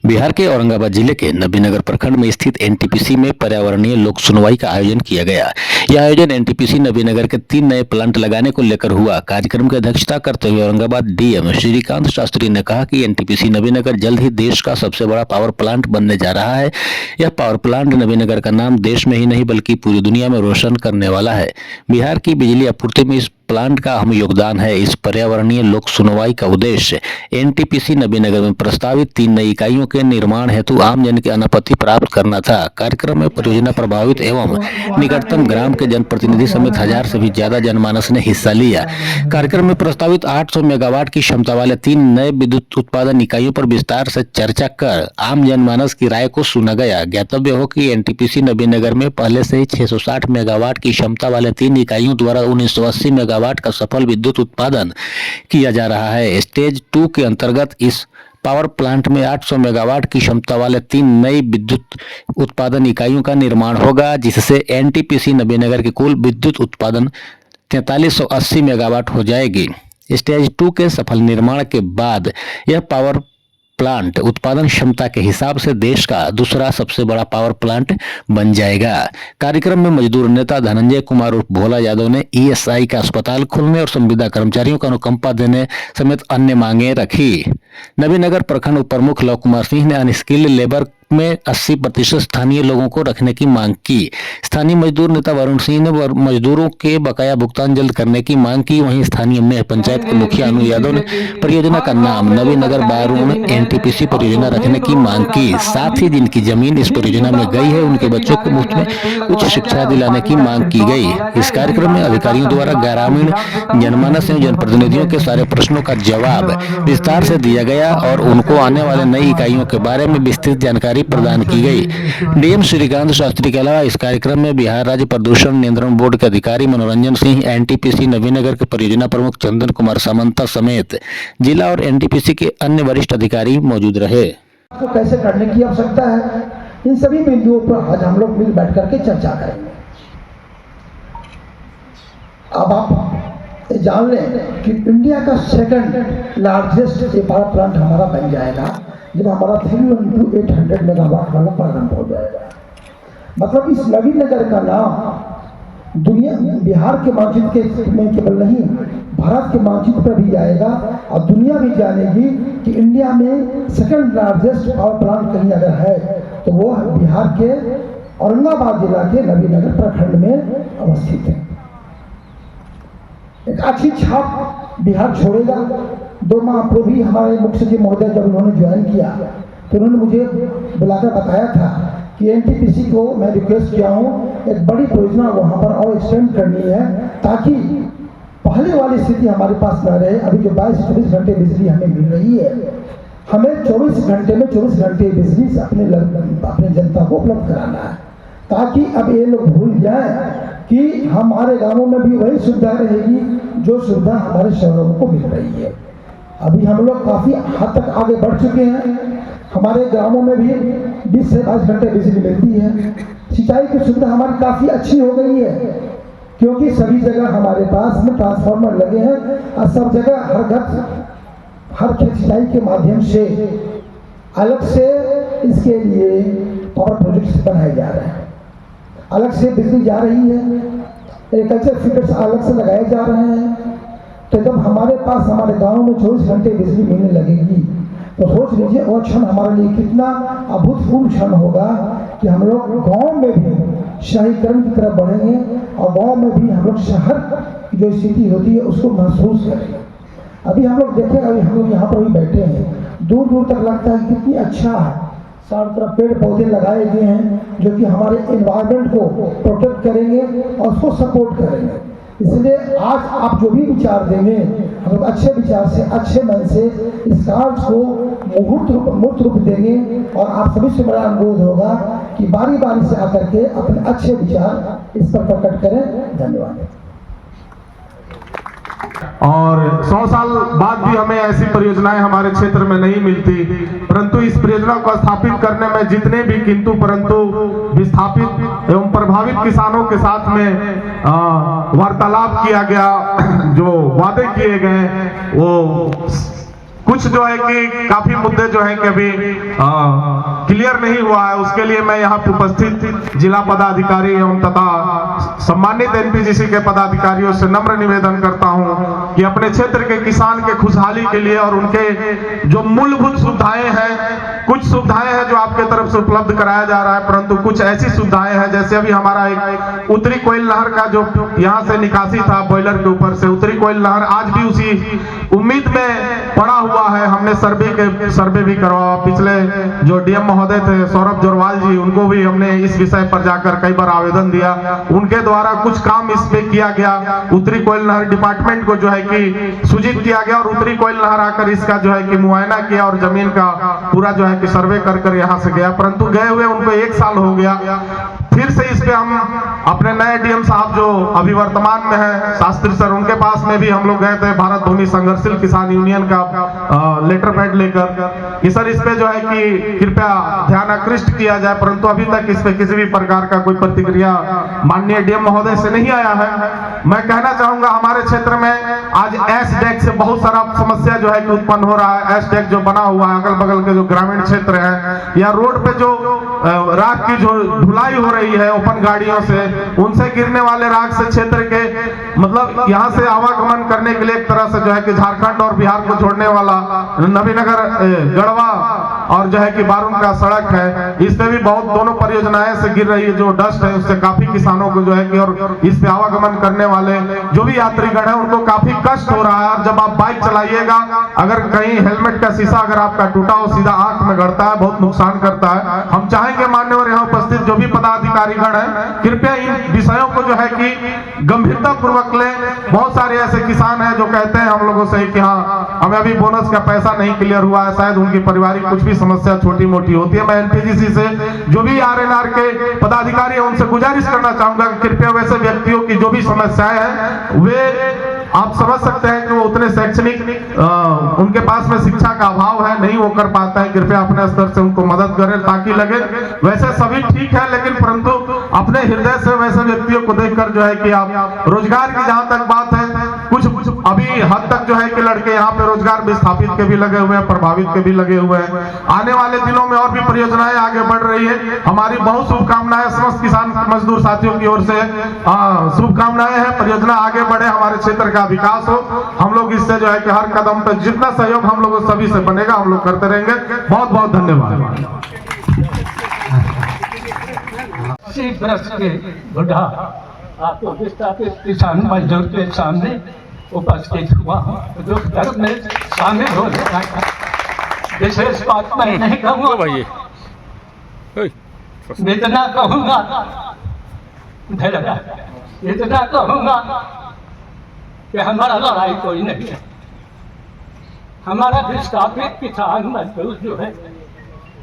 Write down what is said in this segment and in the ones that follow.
बिहार के औरंगाबाद जिले के नबीनगर प्रखंड में स्थित एनटीपीसी में पर्यावरणीय लोक सुनवाई का आयोजन किया गया। यह आयोजन एनटीपीसी नबीनगर के 3 नए प्लांट लगाने को लेकर हुआ। कार्यक्रम की अध्यक्षता करते हुए औरंगाबाद डीएम श्रीकांत शास्त्री ने कहा कि एनटीपीसी नबीनगर जल्द ही देश का सबसे बड़ा पावर प्लांट बनने जा रहा है। यह पावर प्लांट नबीनगर का नाम देश में ही नहीं बल्कि पूरी दुनिया में रोशन करने वाला है। बिहार की बिजली आपूर्ति में इस प्लांट का अहम योगदान है। इस पर्यावरणीय लोक सुनवाई का उद्देश्य एनटीपीसी नबीनगर में प्रस्तावित 3 नई इकाइयों के निर्माण हेतु आमजन की अनुमति प्राप्त करना था। कार्यक्रम में परियोजना प्रभावित एवं निकटतम ग्राम के जनप्रतिनिधि समेत 1000 से भी ज्यादा जनमानस ने हिस्सा लिया। कार्यक्रम में प्रस्तावित 800 मेगावाट की क्षमता वाले 3 नए विद्युत उत्पादन इकाइयों पर विस्तार से चर्चा कर आम जनमानस की राय को सुना गया। ज्ञातव्य हो कि एनटीपीसी नबीनगर में पहले से ही 660 मेगावाट की क्षमता वाले 3 इकाइयों द्वारा 1980 मेगावाट का सफल विद्युत उत्पादन किया जा रहा है। स्टेज 2 के अंतर्गत इस पावर प्लांट में 800 मेगावाट की क्षमता वाले 3 नई विद्युत उत्पादन इकाइयों का निर्माण होगा, जिससे एनटीपीसी नबीनगर की कुल विद्युत उत्पादन 4380 मेगावाट हो जाएगी। स्टेज 2 के सफल निर्माण के बाद यह पावर प्लांट उत्पादन क्षमता के हिसाब से देश का दूसरा सबसे बड़ा पावर प्लांट बन जाएगा। कार्यक्रम में मजदूर नेता धनंजय कुमार उर्फ भोला यादव ने ईएसआई का अस्पताल खोलने और संविदा कर्मचारियों को अनुकंपा देने समेत अन्य मांगे रखी। नबीनगर प्रखंड उप प्रमुख लव कुमार सिंह ने अनस्किल्ड लेबर में 80% स्थानीय लोगों को रखने की मांग की। स्थानीय मजदूर नेता वरुण सिंह ने मजदूरों के बकाया भुगतान जल्द करने की मांग की। वहीं स्थानीय मेयर पंचायत के मुखिया अनु यादव ने परियोजना का नाम नबीनगर बारून एनटीपीसी परियोजना रखने की मांग की। साथ ही जिनकी जमीन इस परियोजना में गई है उनके बच्चों को मुफ्त में उच्च शिक्षा दिलाने की मांग की गई। इस कार्यक्रम में अधिकारियों द्वारा ग्रामीण जनमानस एवं जनप्रतिनिधियों के सारे प्रश्नों का जवाब विस्तार से दिया गया और उनको आने वाले नई इकाइयों के बारे में विस्तृत जानकारी प्रदान की गई। डीएम श्रीकांत शास्त्री के अलावा इस कार्यक्रम में बिहार राज्य प्रदूषण नियंत्रण बोर्ड के अधिकारी मनोरंजन सिंह, एनटीपीसी नबीनगर के परियोजना प्रमुख चंदन कुमार सामंता समेत जिला और एनटीपीसी के अन्य वरिष्ठ अधिकारी मौजूद रहे। को कैसे करने की आवश्यकता है, इन सभी बिंदुओं पर आज हम लोग मिल बैठ करके चर्चा करेंगे। अब आप जान लें कि इंडिया का सेकंड लार्जेस्ट पावर प्लांट हमारा बन जाएगा जब हमारा 3x800 मेगावाट वाला प्रारंभ हो जाएगा। मतलब इस नबीनगर का नाम दुनिया बिहार के मानचित्र में केवल नहीं भारत के मानचित्र पर भी जाएगा और दुनिया भी जानेगी कि इंडिया में सेकंड लार्जेस्ट पावर प्लांट कहीं अगर है तो वो बिहार के औरंगाबाद जिला के नबीनगर प्रखंड में अवस्थित है। एक अच्छी छाप बिहार छोड़ेगा। 2 माह पूर्व ही हमारे मुख्य सचिव महोदय जब उन्होंने ज्वाइन किया तो उन्होंने मुझे बुलाकर बताया था कि एनटीपीसी को मैं रिक्वेस्ट किया हूँ एक बड़ी परियोजना वहाँ पर और एक्सटेंड करनी है ताकि पहले वाली स्थिति हमारे पास न रहे। अभी जो 22-24 घंटे बिजली हमें मिल रही है, हमें 24 घंटे में 24 घंटे बिजली से अपने जनता को उपलब्ध कराना है ताकि अब ये लोग भूल जाए कि हमारे गांवों में भी वही सुविधा रहेगी जो सुविधा हमारे शहरों को मिल रही है। अभी हम लोग काफ़ी हद तक आगे बढ़ चुके हैं। हमारे गांवों में भी 20 से 22 घंटे बिजली मिलती है। सिंचाई की सुविधा हमारी काफ़ी अच्छी हो गई है क्योंकि सभी जगह हमारे पास में ट्रांसफार्मर लगे हैं और सब जगह हर घर हर खेत सिंचाई के माध्यम से अलग से इसके लिए पावर प्रोजेक्ट्स बनाए जा रहे हैं। अलग से बिजली जा रही है, एग्रीकल्चर फीडर्स अलग से लगाए जा रहे हैं। तो जब हमारे पास हमारे गांव में 24 घंटे बिजली मिलने लगेगी तो सोच लीजिए वो क्षण हमारे लिए कितना अभूतपूर्व क्षण होगा कि हम लोग गांव में भी शहरीकरण की तरफ बढ़ेंगे और गांव में भी हम लोग शहर की जो स्थिति होती है उसको महसूस करेंगे। अभी हम लोग देखें, अभी हम लोग यहाँ पर भी बैठे हैं, दूर दूर तक लगता है कितनी अच्छा है। चारों तरफ पेड़ पौधे लगाए गए हैं जो कि हमारे एनवायरनमेंट को प्रोटेक्ट करेंगे और उसको सपोर्ट करेंगे। इसलिए आज आप जो भी विचार देंगे हम लोग अच्छे विचार से अच्छे मन से इस कार्य को मूर्त रूप देंगे और आप सभी से बड़ा अनुरोध होगा कि बारी बारी से आकर के अपने अच्छे विचार इस पर प्रकट करें। धन्यवाद। और 100 साल बाद भी हमें ऐसी परियोजनाएं हमारे क्षेत्र में नहीं मिलती, परंतु इस परियोजना को स्थापित करने में जितने भी किंतु परंतु विस्थापित एवं प्रभावित किसानों के साथ में वार्तालाप किया गया, जो वादे किए गए वो कुछ जो है कि काफी मुद्दे जो है कि अभी क्लियर नहीं हुआ है, उसके लिए मैं यहाँ पे उपस्थित जिला पदाधिकारी एवं तथा सम्मानित एनपीजीसी के पदाधिकारियों से नम्र निवेदन करता हूँ कि अपने क्षेत्र के किसान के खुशहाली के लिए और उनके जो मूलभूत सुविधाएं हैं, कुछ सुविधाएं हैं जो आपके तरफ से उपलब्ध कराया जा रहा है, परंतु कुछ ऐसी सुविधाएं हैं जैसे अभी हमारा एक उत्तरी कोयल नहर का जो यहाँ से निकासी था बॉयलर के ऊपर से, उत्तरी कोयल नहर आज भी उसी उम्मीद में पड़ा हुआ है। हमने सर्वे भी करवाया, पिछले जो डीएम महोदय थे सौरभ जोरवाल जी, उनको भी हमने इस विषय पर जाकर कई बार आवेदन दिया, उनके द्वारा कुछ काम इस पे किया गया। उत्तरी कोयल नहर डिपार्टमेंट को जो है कि सूचित किया गया और उत्तरी कोयल नहर आकर इसका जो है कि मुआयना किया और जमीन का पूरा जो है कि सर्वे कर यहाँ से गया, परंतु गए हुए उनको 1 साल हो गया। फिर से इस पे हम अपने नए डीएम साहब जो अभी वर्तमान में है शास्त्री सर, उनके पास में भी हम लोग गए थे भारत भूमि संघर्षशील किसान यूनियन का लेटर पैड लेकर कि सर इस पे जो है कि कृपया ध्यान आकृष्ट किया जाए, परंतु अभी तक इस पे किसी भी प्रकार का कोई प्रतिक्रिया माननीय डीएम महोदय से नहीं आया है। मैं कहना चाहूंगा हमारे क्षेत्र में आज एसडेक से बहुत सारा समस्या जो है कि उत्पन्न हो रहा है। एसडेक जो बना हुआ है अगल बगल के जो ग्रामीण क्षेत्र है या रोड पे जो राख की जो ढुलाई हो रही है ओपन गाड़ियों से, उनसे गिरने वाले राख से क्षेत्र के मतलब यहाँ से आवागमन करने के लिए एक तरह से जो है कि झारखंड और बिहार को जोड़ने वाला नबीनगर गढ़वा और जो है कि बारून का सड़क है, इस पे भी बहुत दोनों परियोजनाएं से गिर रही है जो डस्ट है, उससे काफी किसानों को जो है कि और इस पे आवागमन करने वाले जो भी यात्रीगण है उनको काफी कष्ट हो रहा है। और जब आप बाइक चलाइएगा अगर कहीं हेलमेट का शीशा अगर आपका टूटा हो सीधा आंख में गड़ता है, बहुत नुकसान करता है। हम चाहेंगे मान्यवर यहाँ उपस्थित जो भी पदाधिकारीगण है कृपया इन विषयों को जो है कि गंभीरता पूर्वक लें। बहुत सारे ऐसे किसान हैं जो कहते हैं हम लोगों से कि हाँ हमें अभी बोनस का पैसा नहीं क्लियर हुआ है, शायद उनकी पारिवारिक कुछ भी समस्या छोटी मोटी होती है। मैं एनपीजीसी से जो भी आरएनआर के पदाधिकारी हैं उनसे गुजारिश करना चाहूंगा कि कृपया वैसे व्यक्तियों की जो भी समस्याएं हैं वे आप समझ सकते हैं कि वो उतने शैक्षणिक उनके पास में शिक्षा का अभाव है, नहीं वो कर पाता है, कृपया अपने स्तर से उनको मदद करें ताकि लगे वैसे सभी ठीक है, लेकिन परंतु अपने हृदय से वैसे व्यक्तियों को देखकर जो है कि आप रोजगार की जहां तक बात है कुछ अभी हद तक जो है कि लड़के यहाँ पे रोजगार विस्थापित के भी लगे हुए हैं, प्रभावित के भी लगे हुए हैं। आने वाले दिनों में और भी परियोजनाएं आगे बढ़ रही है। हमारी बहुत शुभकामनाएं समस्त किसान मजदूर साथियों की ओर से शुभकामनाएं हैं, परियोजना आगे बढ़े, हमारे क्षेत्र का विकास हो। हम लोग इससे जो है कि हर कदम पर जितना सहयोग हम लोगों सभी से बनेगा हम लोग करते रहेंगे। बहुत बहुत धन्यवाद। के बुढ़ा आपको विस्थापित किसान मजदूर के सामने उपस्थित हुआ जो धर्म में शामिल हो रहा है। विशेष बात मैं नहीं कहूँगा, इतना कहूँगा इतना कहूँगा कि हमारा लड़ाई कोई नहीं है। हमारा विस्थापित किसान मजदूर जो है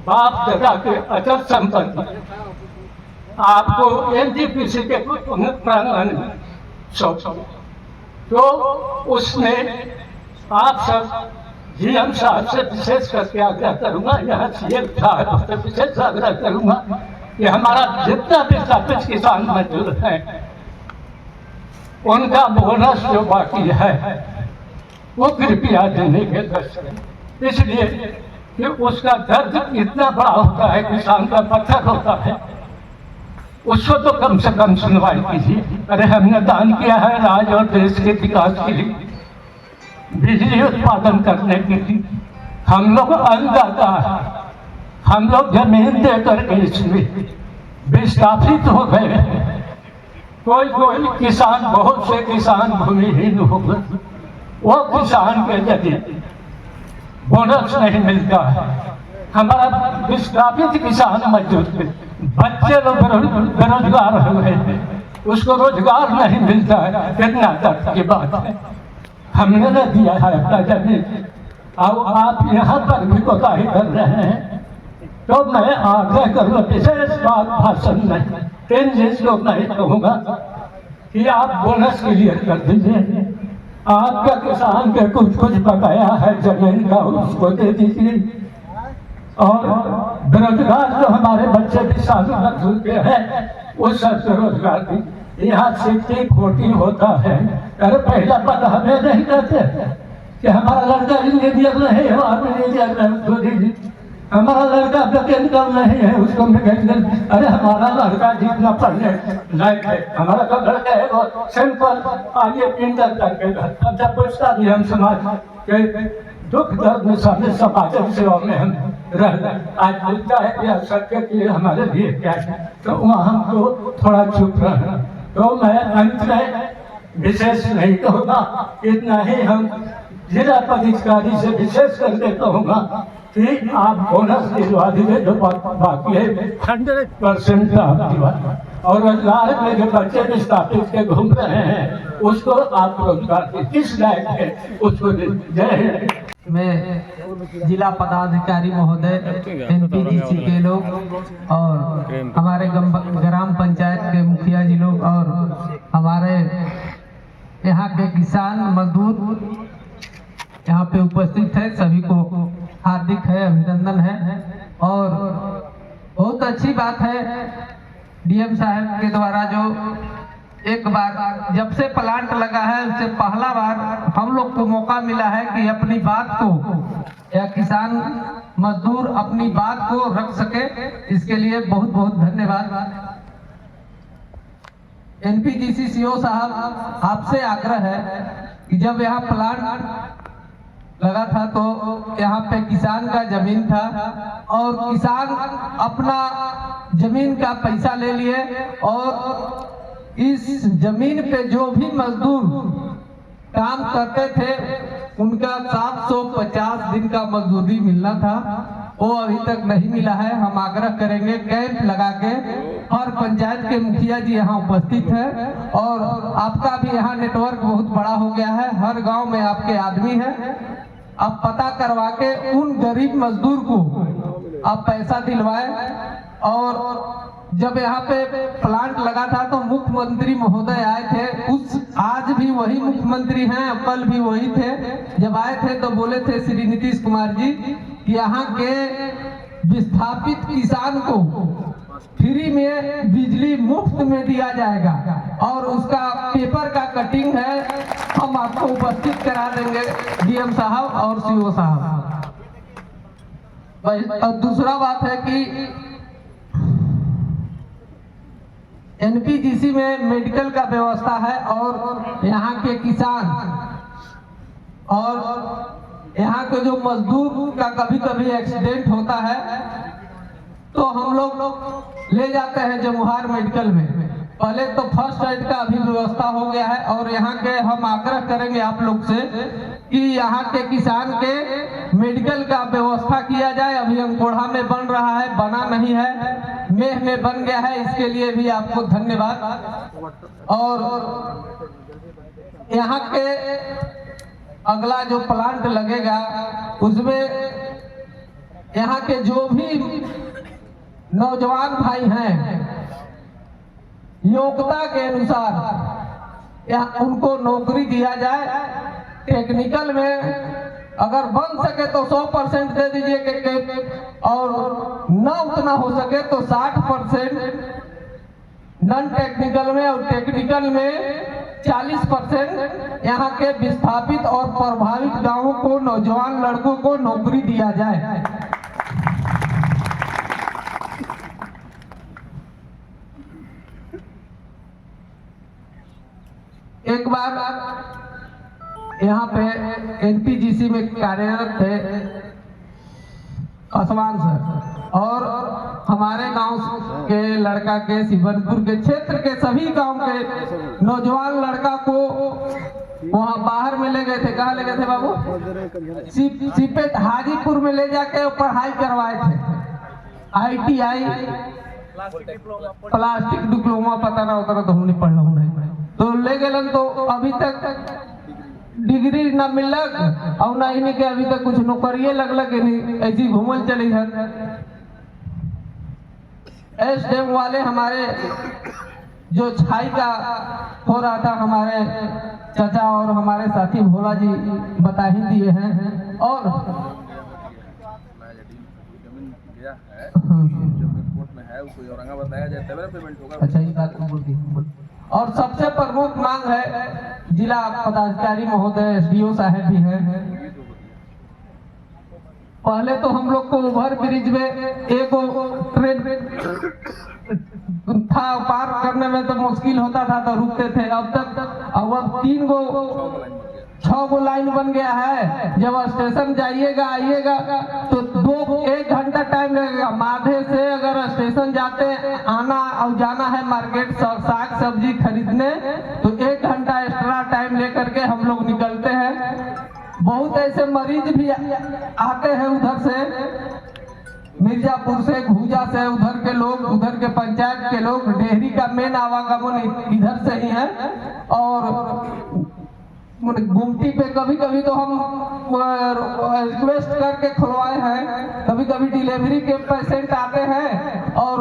बाप दादा के अचल संपत्ति आपको एनटीपीसी के प्रांगण में सौंप, तो उसमें आप सब जीएम साहब से विशेष करके आग्रह करूंगा, यहाँ सीएम साहब से विशेष आग्रह करूंगा कि हमारा जितना विस्थापित किसान मजदूर हैं उनका बोनस जो बाकी है वो कृपया देने के दर्शक, इसलिए कि उसका दर्द इतना बड़ा होता है, किसान का पत्थर होता है, उसको तो कम से कम सुनवाई कीजिए। अरे हमने दान किया है राज्य और देश के विकास के लिए, बिजली उत्पादन करने के लिए, हम लोग अन्नदाता है, हम लोग जमीन दे करके इसमें विस्थापित हो गए। कोई किसान, बहुत से किसान भूमिहीन हो गए, वो किसान के यदि बोनस नहीं मिलता है, हमारा विस्थापित किसान मजदूर के बच्चे लोग बेरोजगार हो गए हैं, उसको रोजगार नहीं मिलता है, कितना दर्द की बात है। हमने न दिया है अपना जमीन, अब आप यहाँ पर भी कोताही कर रहे हैं, तो मैं आग्रह करूँगा, विशेष बात भाषण में इन चीजों मैं कहूँगा कि आप बोनस क्लियर कर दीजिए। आपका किसान के कुछ बकाया है जमीन का, उसको दे दीजिए। और बेरोजगार जो हमारे बच्चे भी साधु मजदूर के हैं वो सब रोजगार भी यहाँ 60-40 होता है। अरे पहला पता हमें नहीं कहते कि हमारा लड़का इंजीनियर नहीं है, आप इंजीनियर नहीं उसको दीजिए, हमारा लड़का मैकेनिकल नहीं है उसको मैकेनिकल। अरे हमारा लड़का जितना पढ़ने लायक है, हमारा तो लड़का है वो सिंपल आगे इंटर करके अब जब पूछता भी हम समाज के दुख दर्द में सामने समाज सेवा में हम रह गए। आज पूछता है कि अवसर के लिए हमारे लिए क्या है, तो वहाँ हमको थोड़ा चुप रहना। तो मैं अंत में विशेष नहीं कहूँगा, इतना ही हम जिला पदाधिकारी से विशेष करके कहूँगा कि आप बोनस दिलवा दीजिए, जो बाकी है 100% आप दिलवा, और रोजगार में जो बच्चे विस्थापित के घूम रहे हैं उसको आप रोजगार के किस लायक है उसको जय हिंद। में जिला पदाधिकारी महोदय, एनपीजीसी के लोग और हमारे ग्राम पंचायत के मुखिया जी लोग और हमारे यहाँ के किसान मजदूर यहाँ पे उपस्थित है, सभी को हार्दिक है अभिनंदन है। और बहुत अच्छी बात है डीएम साहब के द्वारा जो एक बार जब से प्लांट लगा है उससे पहला बार हम लोग को मौका मिला है कि अपनी बात को या किसान मजदूर अपनी बात को रख सके, इसके लिए बहुत बहुत धन्यवाद। एनपीजीसी सीओ साहब, आपसे आग्रह है कि जब यहाँ प्लांट लगा था तो यहाँ पे किसान का जमीन था और किसान अपना जमीन का पैसा ले लिए और इस जमीन पे जो भी मजदूर काम करते थे उनका 750 दिन का मजदूरी मिलना था, वो अभी तक नहीं मिला है। हम आग्रह करेंगे कैंप लगा के, हर पंचायत के मुखिया जी यहाँ उपस्थित है और आपका भी यहाँ नेटवर्क बहुत बड़ा हो गया है, हर गांव में आपके आदमी है, आप पता करवा के उन गरीब मजदूर को आप पैसा दिलवाए। और जब यहाँ पे प्लांट लगा था तो मुख्यमंत्री महोदय आए थे, आज भी वही मुख्यमंत्री हैं, कल भी वही थे। जब आए थे तो बोले थे श्री नीतीश कुमार जी कि यहाँ के विस्थापित किसान को फ्री में बिजली मुफ्त में दिया जाएगा और उसका पेपर का कटिंग है, हम आपको उपस्थित करा देंगे डीएम साहब और सीओ साहब। और दूसरा बात है कि एनपीजीसी में मेडिकल का व्यवस्था है और यहाँ के किसान और यहाँ के जो मजदूर का कभी कभी एक्सीडेंट होता है तो हम लोग ले जाते हैं जमुहार मेडिकल में। पहले तो फर्स्ट एड का अभी व्यवस्था हो गया है और यहाँ के हम आग्रह करेंगे आप लोग से कि यहाँ के किसान के मेडिकल का व्यवस्था किया जाए। अभी अंकोढ़ा में बन रहा है, बना नहीं है, मेह में बन गया है, इसके लिए भी आपको धन्यवाद। और यहाँ के अगला जो प्लांट लगेगा उसमें यहाँ के जो भी नौजवान भाई हैं योग्यता के अनुसार उनको नौकरी दिया जाए। टेक्निकल में अगर बन सके तो 100% दे दीजिए और न उतना हो सके तो 60% नॉन टेक्निकल में और टेक्निकल में 40% यहाँ के विस्थापित और प्रभावित गांवों को नौजवान लड़कों को नौकरी दिया जाए। एक बार यहाँ पे एनपीजीसी में कार्यरत थे आसमान सर और हमारे गांव के लड़का के शिवनपुर के क्षेत्र के सभी गांव के नौजवान लड़का को वहाँ बाहर में ले गए थे। कहाँ ले गए थे बाबू? सिपेट हाजीपुर में ले जाके पढ़ाई करवाए थे, ITI प्लास्टिक डिप्लोमा, पता ना उतना तो हम नहीं पढ़ रहा नहीं तो ले गए तो अभी तक डिग्री न मिलक और ना इन्हीं के अभी तक कुछ नौकरिये लगलक, ऐसी घूमल चली है। एसडीएम वाले हमारे जो छाई का हो रहा था हमारे चाचा और हमारे साथी भोला जी बता ही दिए हैं। और अच्छा ये बात बोल दी। और सबसे प्रमुख मांग है, जिला पदाधिकारी महोदय एसडीओ साहब भी हैं पहले तो हम लोग को ओवर ब्रिज में एक ट्रेन था, पार करने में तो मुश्किल होता था तो रुकते थे। अब 6 गो लाइन बन गया है। जब स्टेशन जाइएगा आइएगा तो 1 घंटा टाइम लगेगा। माधे से अगर स्टेशन जाते आना और जाना है मार्केट साग सब्जी खरीदने तो 1 घंटा एक्स्ट्रा टाइम लेकर के हम लोग निकलते हैं। बहुत ऐसे मरीज भी आते हैं उधर से, मिर्जापुर से, भूजा से, उधर के लोग, उधर के पंचायत के लोग। डेहरी का मेन आवागमन इधर से ही है। और गुमटी पे कभी कभी तो हम रिक्वेस्ट करके खुलवाए हैं। कभी कभी डिलीवरी के पेशेंट आते हैं और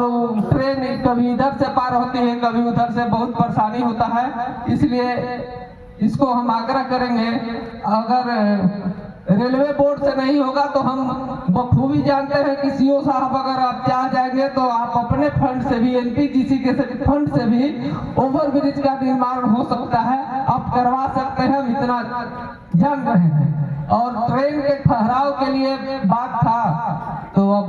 ट्रेन कभी इधर से पार होती है, कभी उधर से, बहुत परेशानी होता है। इसलिए इसको हम आग्रह करेंगे, अगर रेलवे बोर्ड से नहीं होगा तो हम बखूबी जानते हैं कि सीओ साहब अगर आप चाह जाएंगे तो आप अपने फंड से भी, एनपीजीसी के फंड से भी ओवर ब्रिज का निर्माण हो सकता है, आप करवा सकते हैं, हम इतना जान रहे हैं। और ट्रेन के ठहराव के लिए बात था तो अब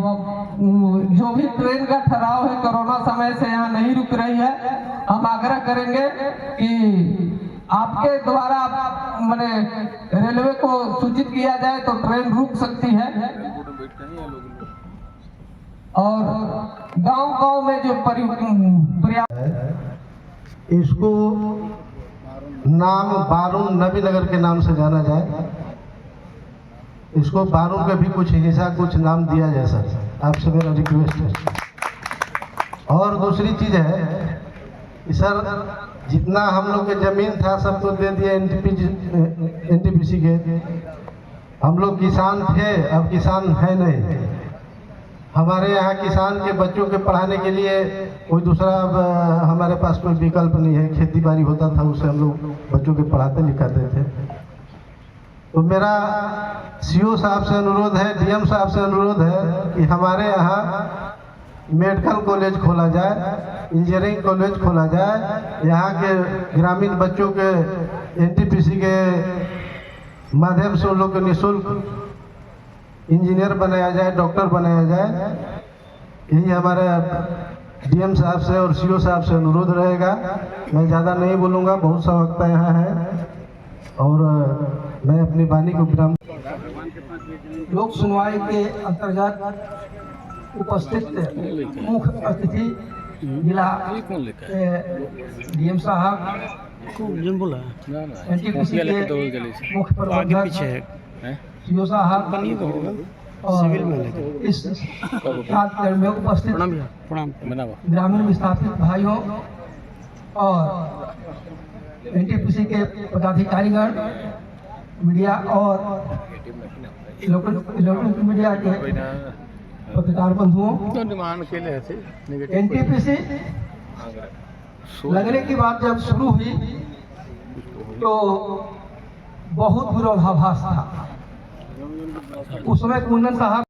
जो भी ट्रेन का ठहराव है कोरोना समय से यहाँ नहीं रुक रही है। हम आग्रह करेंगे कि आपके द्वारा मैंने रेलवे को सूचित किया जाए तो ट्रेन रुक सकती है। और गांव-गांव में जो इसको नाम बारून नबी नगर के नाम से जाना जाए। इसको बारून का भी कुछ हिस्सा, कुछ नाम दिया जाए सर, आपसे मेरा रिक्वेस्ट है। और दूसरी चीज़ है सर, जितना हम लोग के जमीन था सब तो दे दिया एनटीपीसी के। हम लोग किसान थे, अब किसान है नहीं। हमारे यहाँ किसान के बच्चों के पढ़ाने के लिए कोई दूसरा हमारे पास कोई विकल्प नहीं है। खेती बाड़ी होता था, उससे हम लोग बच्चों के पढ़ाते लिखाते थे। तो मेरा सीओ साहब से अनुरोध है, डीएम साहब से अनुरोध है कि हमारे यहाँ मेडिकल कॉलेज खोला जाए, इंजीनियरिंग कॉलेज खोला जाए। यहाँ के ग्रामीण बच्चों के एनटीपीसी के माध्यम से उन लोग को निःशुल्क इंजीनियर बनाया जाए, डॉक्टर बनाया जाए। यही हमारे डीएम साहब से और सीओ साहब से अनुरोध रहेगा। मैं ज़्यादा नहीं बोलूँगा, बहुत सा वक्त यहाँ है और मैं अपनी वाणी को विराम। लोक सुनवाई के अंतर्गत उपस्थित मुख्य अतिथि जिला डीएम साहब, एनटीपीसी के मुख्य प्रबंधक सीओ साहब और इस कार्यक्रम में उपस्थित ग्रामीण विस्थापित भाइयों और एनटीपीसी के पदाधिकारीगण, मीडिया और इलेक्ट्रॉनिक मीडिया के पत्रकार बंधुओं, एनटीपीसी लगने की बात जब शुरू हुई तो बहुत विरोधाभास था। उस समय कुंदन साहब